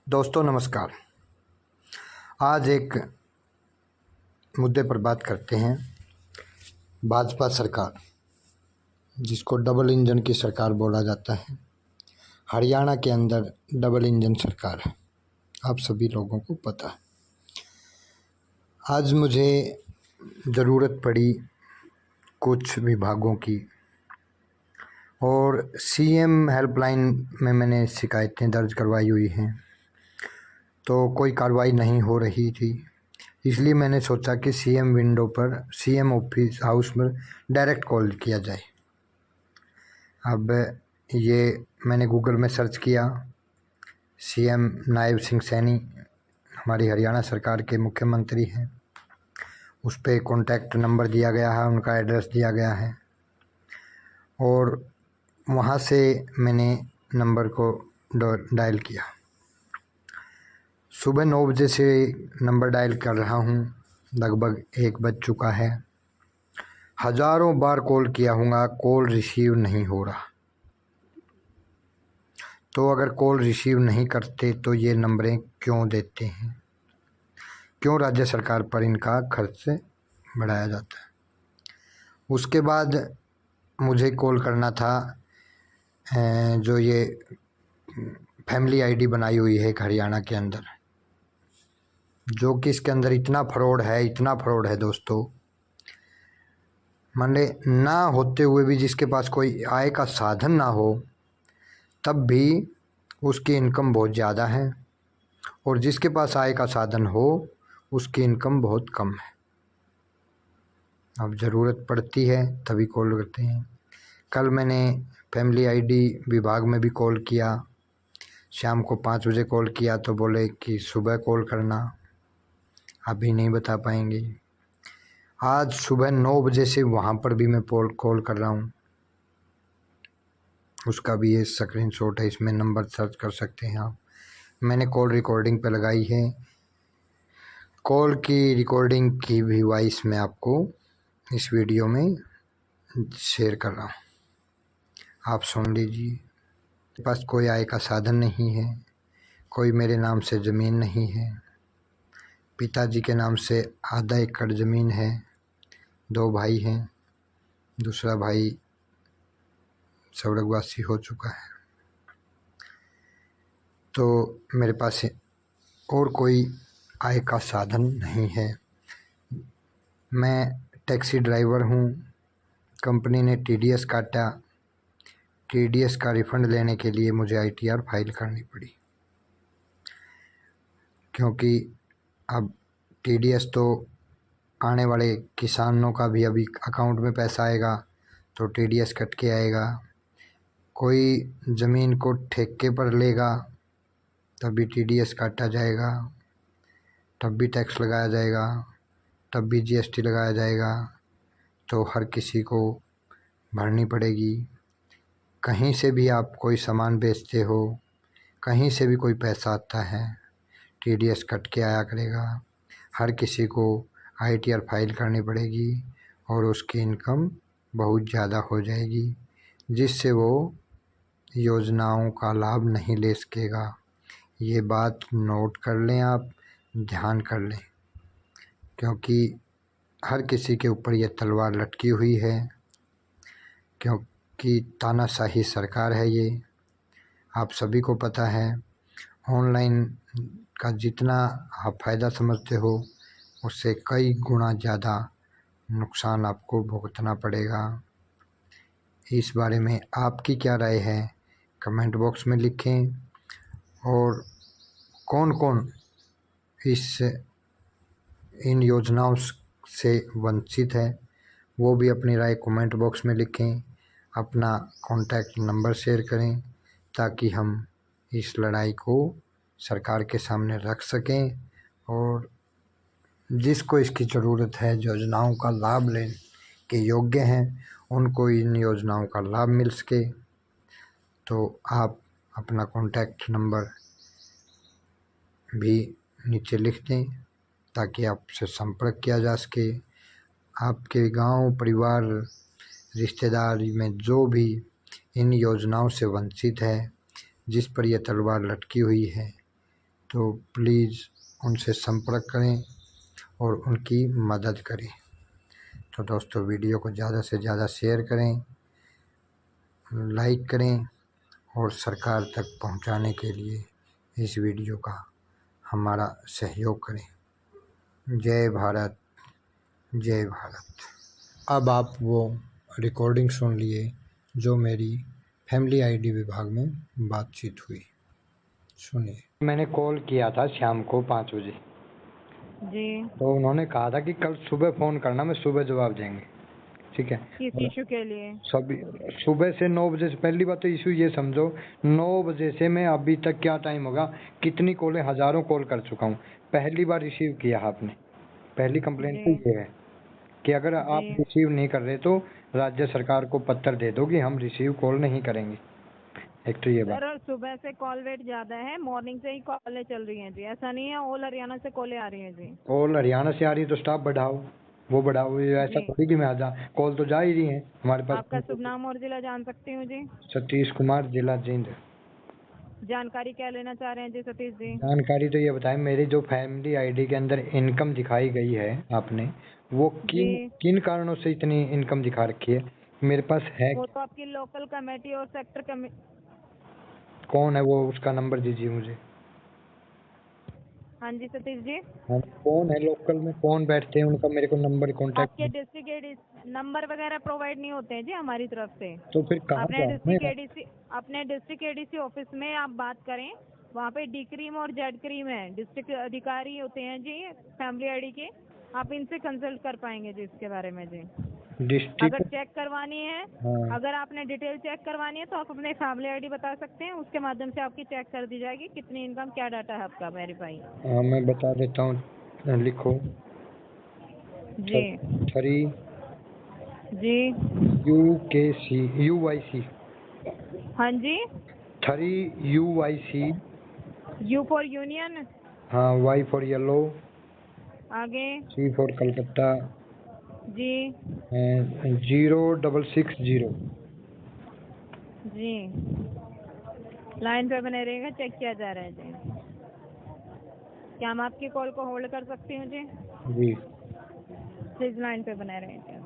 दोस्तों नमस्कार। आज एक मुद्दे पर बात करते हैं। भाजपा सरकार, जिसको डबल इंजन की सरकार बोला जाता है, हरियाणा के अंदर डबल इंजन सरकार है, आप सभी लोगों को पता है। आज मुझे ज़रूरत पड़ी कुछ विभागों की और सीएम हेल्पलाइन में मैंने शिकायतें दर्ज करवाई हुई हैं, तो कोई कार्रवाई नहीं हो रही थी। इसलिए मैंने सोचा कि सीएम विंडो पर, सीएम ऑफिस हाउस में डायरेक्ट कॉल किया जाए। अब ये मैंने गूगल में सर्च किया। सीएम नायब सिंह सैनी हमारी हरियाणा सरकार के मुख्यमंत्री हैं। उस पर कॉन्टैक्ट नंबर दिया गया है, उनका एड्रेस दिया गया है और वहाँ से मैंने नंबर को डायल किया। सुबह 9 बजे से नंबर डायल कर रहा हूँ, लगभग 1 बज चुका है। हज़ारों बार कॉल किया हूँगा, कॉल रिसीव नहीं हो रहा। तो अगर कॉल रिसीव नहीं करते तो ये नंबरें क्यों देते हैं? क्यों राज्य सरकार पर इनका खर्च बढ़ाया जाता है? उसके बाद मुझे कॉल करना था जो ये फैमिली आईडी बनाई हुई है एक हरियाणा के अंदर, जो कि इसके अंदर इतना फ्रॉड है दोस्तों। माने ना होते हुए भी, जिसके पास कोई आय का साधन ना हो तब भी उसकी इनकम बहुत ज़्यादा है, और जिसके पास आय का साधन हो उसकी इनकम बहुत कम है। अब ज़रूरत पड़ती है तभी कॉल करते हैं। कल मैंने फैमिली आईडी विभाग में भी कॉल किया, शाम को 5 बजे कॉल किया तो बोले कि सुबह कॉल करना, अभी नहीं बता पाएंगे। आज सुबह 9 बजे से वहाँ पर भी मैं कॉल कर रहा हूँ, उसका भी ये स्क्रीनशॉट है, इसमें नंबर सर्च कर सकते हैं आप। मैंने कॉल रिकॉर्डिंग पे लगाई है, कॉल की रिकॉर्डिंग की भी वॉइस मैं आपको इस वीडियो में शेयर कर रहा हूँ, आप सुन लीजिए। मेरे पास कोई आय का साधन नहीं है, कोई मेरे नाम से ज़मीन नहीं है। पिताजी के नाम से आधा एकड़ ज़मीन है, 2 भाई हैं, दूसरा भाई स्वर्गवासी हो चुका है। तो मेरे पास और कोई आय का साधन नहीं है। मैं टैक्सी ड्राइवर हूँ, कंपनी ने टीडीएस काटा, टीडीएस का रिफ़ंड लेने के लिए मुझे आईटीआर फाइल करनी पड़ी, क्योंकि अब टीडीएस तो आने वाले किसानों का भी अभी अकाउंट में पैसा आएगा तो टीडीएस कट के आएगा। कोई ज़मीन को ठेके पर लेगा तभी टीडीएस काटा जाएगा, तब भी टैक्स लगाया जाएगा, तब भी जीएसटी लगाया जाएगा, तो हर किसी को भरनी पड़ेगी। कहीं से भी आप कोई सामान बेचते हो, कहीं से भी कोई पैसा आता है, टीडीएस कट के आया करेगा। हर किसी को आईटीआर फाइल करनी पड़ेगी और उसकी इनकम बहुत ज़्यादा हो जाएगी, जिससे वो योजनाओं का लाभ नहीं ले सकेगा। ये बात नोट कर लें, आप ध्यान कर लें, क्योंकि हर किसी के ऊपर ये तलवार लटकी हुई है, क्योंकि तानाशाही सरकार है ये, आप सभी को पता है। ऑनलाइन का जितना आप फ़ायदा समझते हो उससे कई गुना ज़्यादा नुकसान आपको भुगतना पड़ेगा। इस बारे में आपकी क्या राय है, कमेंट बॉक्स में लिखें। और कौन कौन इन योजनाओं से वंचित है वो भी अपनी राय कमेंट बॉक्स में लिखें। अपना कॉन्टैक्ट नंबर शेयर करें ताकि हम इस लड़ाई को सरकार के सामने रख सकें और जिसको इसकी ज़रूरत है, योजनाओं का लाभ लेने के योग्य हैं, उनको इन योजनाओं का लाभ मिल सके। तो आप अपना कॉन्टैक्ट नंबर भी नीचे लिख दें ताकि आपसे संपर्क किया जा सके। आपके गांव, परिवार, रिश्तेदार में जो भी इन योजनाओं से वंचित है, जिस पर यह तलवार लटकी हुई है, तो प्लीज़ उनसे संपर्क करें और उनकी मदद करें। तो दोस्तों, वीडियो को ज़्यादा से ज़्यादा शेयर करें, लाइक करें और सरकार तक पहुंचाने के लिए इस वीडियो का हमारा सहयोग करें। जय भारत, जय भारत। अब आप वो रिकॉर्डिंग सुन लिए जो मेरी फैमिली आईडी विभाग में बातचीत हुई, सुनिए। मैंने कॉल किया था शाम को 5 बजे जी। तो उन्होंने कहा था कि कल सुबह फ़ोन करना, मैं सुबह जवाब देंगे, ठीक है। किस इशू के लिए? सभी सुबह से 9 बजे से, पहली बात तो इशू ये समझो, 9 बजे से मैं अभी तक क्या टाइम होगा, कितनी कॉलें, हज़ारों कॉल कर चुका हूँ, पहली बार रिसीव किया आपने। पहली कंप्लेंट तो ये है कि अगर आप रिसीव नहीं कर रहे तो राज्य सरकार को पत्र दे दो कि हम रिसीव कॉल नहीं करेंगे। एक तो ये बात। सर, सुबह से कॉल वेट ज्यादा है, मॉर्निंग से ही कॉलें चल रही हैं जी, ऐसा नहीं है। ऑल हरियाणा से कॉलें आ रही हैं जी। ऑल हरियाणा से आ रही है तो स्टाफ बढ़ाओ, वो बढ़ाओ, ये ऐसा थोड़ी कि मैं आ जा, कॉल तो जा ही रही है हमारे पास। आपका शुभ नाम और जिला जान सकती हूँ जी? सतीश कुमार, जिला जींद। जानकारी क्या लेना चाह रहे हैं जी सतीश जी? जानकारी तो ये बताएं, मेरी जो फैमिली आईडी के अंदर इनकम दिखाई गई है आपने, वो किन किन कारणों से इतनी इनकम दिखा रखी है, मेरे पास है? वो तो आपकी लोकल कमेटी और सेक्टर कमेटी। कौन है वो, उसका नंबर दीजिए मुझे। हाँ जी सतीश जी। हाँ, कौन है लोकल में, कौन बैठते हैं, उनका मेरे को नंबर कॉन्टेक्ट। आपके डिस्ट्रिक्ट एडीसी नंबर वगैरह प्रोवाइड नहीं होते हैं जी हमारी तरफ से। तो फिर कहाँ अपने डिस्ट्रिक्ट एडीसी ऑफिस में आप बात करें, वहाँ पे डी क्रीम और जेड क्रीम है, डिस्ट्रिक्ट अधिकारी होते हैं जी फैमिली आईडी के, आप इनसे कंसल्ट कर पाएंगे जी इसके बारे में जी। डिस्ट्रिक्ट अगर चेक करवानी है, हाँ। अगर आपने डिटेल चेक करवानी है तो आप अपने फैमिली आईडी बता सकते हैं, उसके माध्यम से आपकी चेक कर दी जाएगी कितनी इनकम, क्या डाटा है आपका वेरीफाई। हाँ, मैं बता देता हूँ, लिखो जी 3 जी। UKC UYC, हाँ जी। 3 UYC, यू फॉर यूनियन। हाँ, Y फॉर येलो, आगे। C फॉर कलकत्ता, जी 0660। जी। लाइन पे बने रहेगा, चेक किया जा रहा है जी। क्या हम आपकी कॉल को होल्ड कर सकती हूँ जी? जी। प्लीज लाइन पे बने रहें।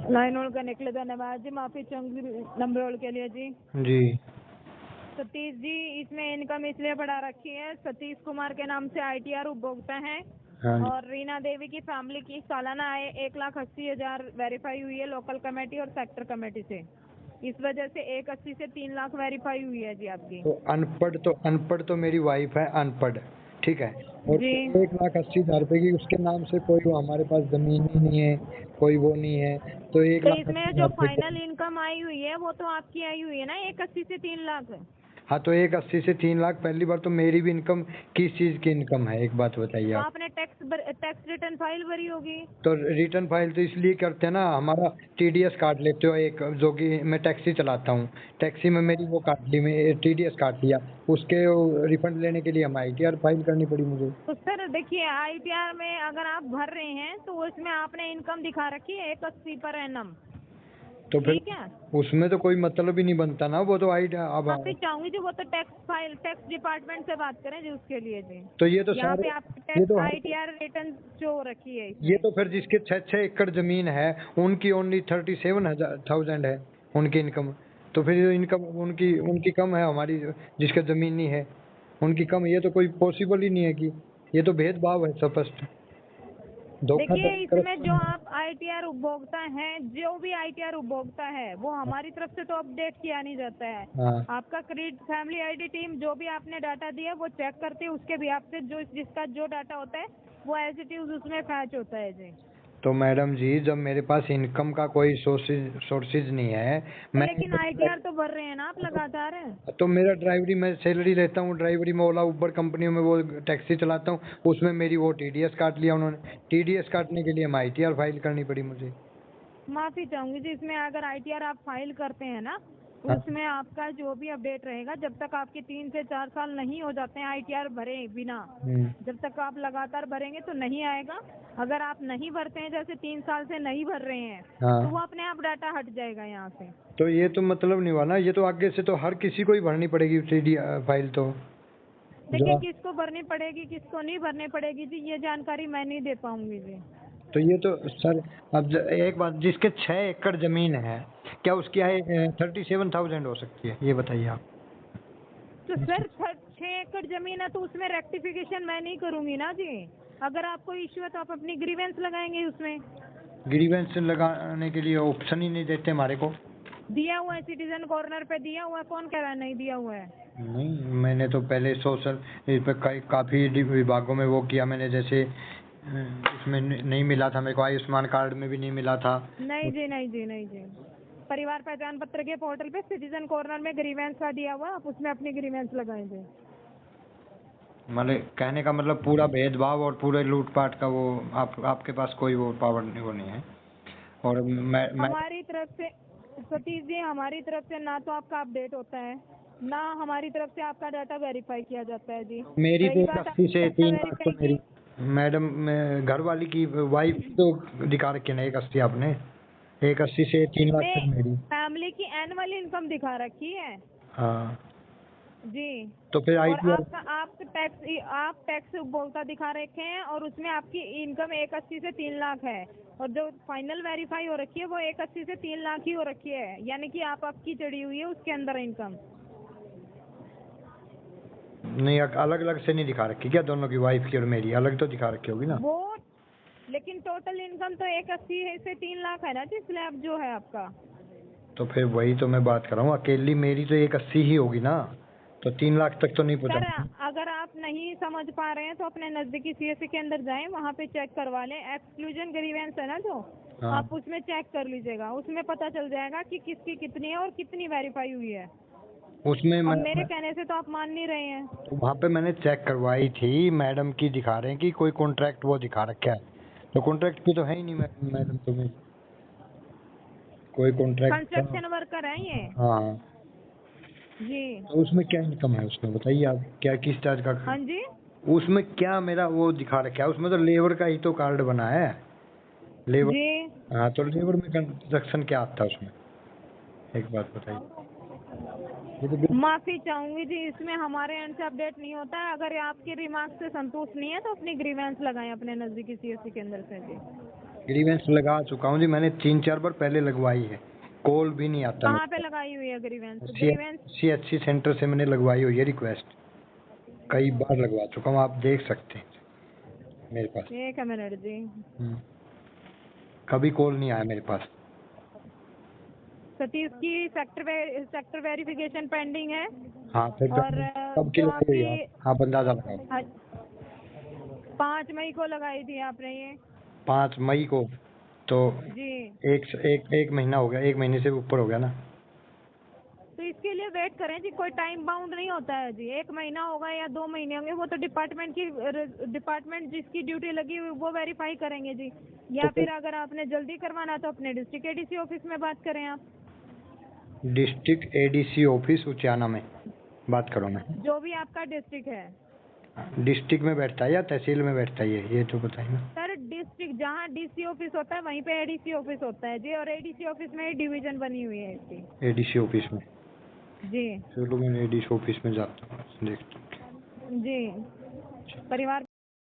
लाइन होल्ड करने के लिए धन्यवाद जी। माफी चाहूंगी नंबर होल्ड के लिए जी। जी सतीश जी, इसमें इनकम इसलिए बढ़ा रखी है, सतीश कुमार के नाम से ITR उपभोक्ता है। हाँ जी। और रीना देवी की फैमिली की सालाना आय 1,80,000 वेरीफाई हुई है लोकल कमेटी और सेक्टर कमेटी से। इस वजह से 1,80 से 3 लाख वेरीफाई हुई है जी आपकी। तो अनपढ़ तो मेरी वाइफ है अनपढ़, ठीक है, और जी 1,80,000 रुपए की उसके नाम से कोई, वो हमारे पास जमीन ही नहीं है, कोई वो नहीं है, तो एक तो लाख इसमें अस्सी जो हजार फाइनल इनकम आई हुई है वो तो आपकी आई हुई है ना, 1,80 से 3 लाख। हाँ, तो 1,80 से 3 लाख पहली बार तो मेरी भी इनकम किस चीज़ की इनकम है, एक बात बताइए तो आप। आपने टैक्स रिटर्न फाइल भरी होगी। तो रिटर्न फाइल तो इसलिए करते हैं ना, हमारा TDS काट लेते हो एक, जो कि मैं टैक्सी चलाता हूँ, टैक्सी में मेरी वो काट ली, मैं TDS काट लिया, उसके रिफंड लेने के लिए हम ITR फाइल करनी पड़ी मुझे। तो सर देखिए, ITR में अगर आप भर रहे हैं तो उसमें आपने इनकम दिखा रखी है 1,80 पर एनम, तो फिर ठीक है। उसमें तो कोई मतलब ही नहीं बनता ना, वो तो अब माफी चाहूंगी जी, वो तो टैक्स डिपार्टमेंट से बात करें जी उसके लिए जी। तो ये तो यहाँ सारे, पे आपकी ये टैक्स तो ITR रिटर्न शो हो रखी है ये इसमें। तो फिर जिसके 6-6 एकड़ जमीन है, उनकी ओनली 37,000 है उनकी इनकम, तो फिर ये इनकम उनकी उनकी कम है, हमारी जिसका जमीन नहीं है उनकी कम, ये तो कोई पॉसिबल ही नहीं है कि, ये तो भेदभाव है स्पष्ट, देखिए, धोखाधड़ी इसमें जो करप्शन है। आप ITR उपभोक्ता हैं, जो भी ITR उपभोक्ता है वो हमारी तरफ से तो अपडेट किया नहीं जाता है। हाँ, आपका क्रेडिट फैमिली आईडी टीम जो भी आपने डाटा दिया वो चेक करती है, उसके भी आपसे जो जिसका जो डाटा होता है वो एज इट इज उसमें फैच होता है जी। तो मैडम जी, जब मेरे पास इनकम का कोई सोर्सेज नहीं है, मैं लेकिन ITR तो भर रहे हैं ना आप लगातार। तो मेरा ड्राइवरी, मैं सैलरी लेता हूँ ड्राइवरी में, ओला उबर कंपनियों में वो टैक्सी चलाता हूँ, उसमें मेरी वो TDS काट लिया उन्होंने। TDS काटने के लिए ITR फाइल करनी पड़ी मुझे। माफी चाहूंगी जी, इसमें अगर ITR आप फाइल करते हैं ना, हाँ। उसमें आपका जो भी अपडेट रहेगा, जब तक आपके 3 से 4 साल नहीं हो जाते हैं ITR भरे बिना, जब तक आप लगातार भरेंगे तो नहीं आएगा। अगर आप नहीं भरते हैं, जैसे 3 साल से नहीं भर रहे हैं, हाँ। तो वो अपने आप डाटा हट जाएगा यहाँ से। तो ये तो मतलब नहीं हुआ ना, ये तो आगे से तो हर किसी को ही भरनी पड़ेगी फाइल तो। देखिए, जो किसको भरनी पड़ेगी किसको नहीं भरनी पड़ेगी जी, ये जानकारी मैं नहीं दे पाऊंगी जी। तो ये तो सर, अब एक बात, जिसके 6 एकड़ जमीन है, क्या उसकी आय 37,000 हो सकती है, ये बताइए आप। तो सर 6 एकड़ जमीन है तो उसमें रेक्टिफिकेशन मैं नहीं करूंगी ना जी। अगर आपको इश्यू है तो आप अपनी ग्रीवेंस लगाएंगे उसमें। ग्रीवेंस लगाने के लिए ऑप्शन ही नहीं देते हमारे को। दिया हुआ है, सिटीजन कॉर्नर पे दिया हुआ है, कौन कह रहा है नहीं दिया हुआ है? नहीं, मैंने तो पहले सोशल इस पे काफी विभागों में वो किया मैंने, जैसे इसमें नहीं मिला था मेरे को, आयुष्मान कार्ड में भी नहीं मिला था। नहीं जी, नहीं जी, नहीं जी। परिवार पहचान पत्र के पोर्टल पे सिटीजन कॉर्नर में ग्रीवेंस का दिया हुआ, आप उसमें अपनी ग्रीवेंस लगाएंगे। मतलब कहने का मतलब पूरा भेदभाव और पूरे लूटपाट का वो आपके पास कोई वो पावर नहीं, वो नहीं है। और मैं हमारी तरफ से सतीश जी, हमारी तरफ से ना तो आपका अपडेट होता है, ना हमारी तरफ से आपका डाटा वेरीफाई किया जाता है जी। मेरी रही तो बात 80 से डाटा 3 लाख तो वेरीफाई मेरी की, मैडम, घर वाली की वाइफ तो दिखा रखी है ना 180 आपने, 180 से 3 लाख ने तक मेरी। फैमिली की एनुअल इनकम दिखा रखी है हाँ। जी। तो फिर और ITR आप टैक्स उपभोक्ता दिखा रखे हैं, और उसमें आपकी इनकम 180 से 3 लाख है, और जो फाइनल वेरीफाई हो रखी है वो 180 से 3 लाख ही हो रखी है, यानी कि आपकी चढ़ी हुई है उसके अंदर इनकम। नहीं, अलग अलग से नहीं दिखा रखी क्या, दोनों की, वाइफ की और मेरी अलग तो दिखा रखी होगी ना। वो लेकिन टोटल इनकम तो 180 से 3 लाख है ना जी, स्लैब जो है आपका। तो फिर वही तो मैं बात कर रहा हूँ, अकेली मेरी तो 180 ही होगी ना, तो 3 लाख तक तो नहीं सर, पहुँचा। अगर आप नहीं समझ पा रहे हैं तो अपने नजदीकी CSC के अंदर जाएं, वहाँ पे चेक करवा लें। एक्सक्लूजन ग्रीवेंस है ना जो, हाँ। आप उसमें चेक कर लीजिएगा, उसमें पता चल जाएगा कि किसकी कितनी है और कितनी वेरीफाई हुई है। उसमें अब मेरे मैं कहने से तो आप मान नहीं रहे हैं। तो वहाँ पे मैंने चेक करवाई थी, मैडम की दिखा रहे हैं कि कोई कॉन्ट्रैक्ट वो दिखा रखा है, तो कॉन्ट्रैक्ट की तो है ही नहीं मैडम तुम्हें कोई कॉन्ट्रैक्ट। कंस्ट्रक्शन वर्कर है ये हाँ। जी। तो उसमें क्या इनकम है, उसमें बताइए आप, क्या किस चार्ज का। हाँ जी। उसमें क्या मेरा वो दिखा रखा है, उसमें तो लेबर का ही तो कार्ड बना है, लेबर। जी, हाँ, तो लेबर में कंस्ट्रक्शन क्या आता है उसमें, एक बात बताइए। ये तो माफी चाहूंगी जी, इसमें हमारे एंड से अपडेट नहीं होता है। अगर आपके रिमार्क से संतुष्ट नहीं है तो अपनी ग्रीवेंस लगाएं अपने नजदीकी CSC के अंदर से जी। ग्रीवेंस लगा चुका हूँ जी, मैंने 3-4 बार पहले लगवाई है, कॉल भी नहीं आता कहाँ पे मेरे लगाई हुई है ग्रीवेंस? पास। ग्रीवेंस CHC सेंटर से मैंने लगवाई हुई है रिक्वेस्ट, कई बार लगवा चुका हूँ, आप देख सकते हैं मेरे पास। एक मिनट जी। कभी कॉल नहीं आया मेरे पास। सतीश की सेक्टर वेरिफिकेशन पेंडिंग है। हाँ, फिर और कब की जो लगाई हुई है आपकी आप अंदाजा लगाओ। 5 मई को लगाई थी आपने ये 5 मई को, तो जी। एक महीना हो गया, 1 महीने से ऊपर हो गया ना। तो इसके लिए वेट करें जी, कोई टाइम बाउंड नहीं होता है जी। 1 महीना होगा या 2 महीने होंगे, वो तो डिपार्टमेंट जिसकी ड्यूटी लगी हुई वो वेरीफाई करेंगे जी। या तो फिर अगर आपने जल्दी करवाना तो अपने डिस्ट्रिक्ट ADC ऑफिस में बात करें आप। डिस्ट्रिक्ट ADC ऑफिस उचाना में बात करो ना। जो भी आपका डिस्ट्रिक्ट है। डिस्ट्रिक्ट में बैठता है या तहसील में बैठता है, ये तो बताइए ना। सर, डिस्ट्रिक्ट जहाँ DC ऑफिस होता है वहीं पे ADC ऑफिस होता है जी, और ADC ऑफिस में ही डिवीजन बनी हुई है इसकी ADC ऑफिस में। जी। चलो मैं ADC ऑफिस में जाता हूँ, देखता हूँ। जी, परिवार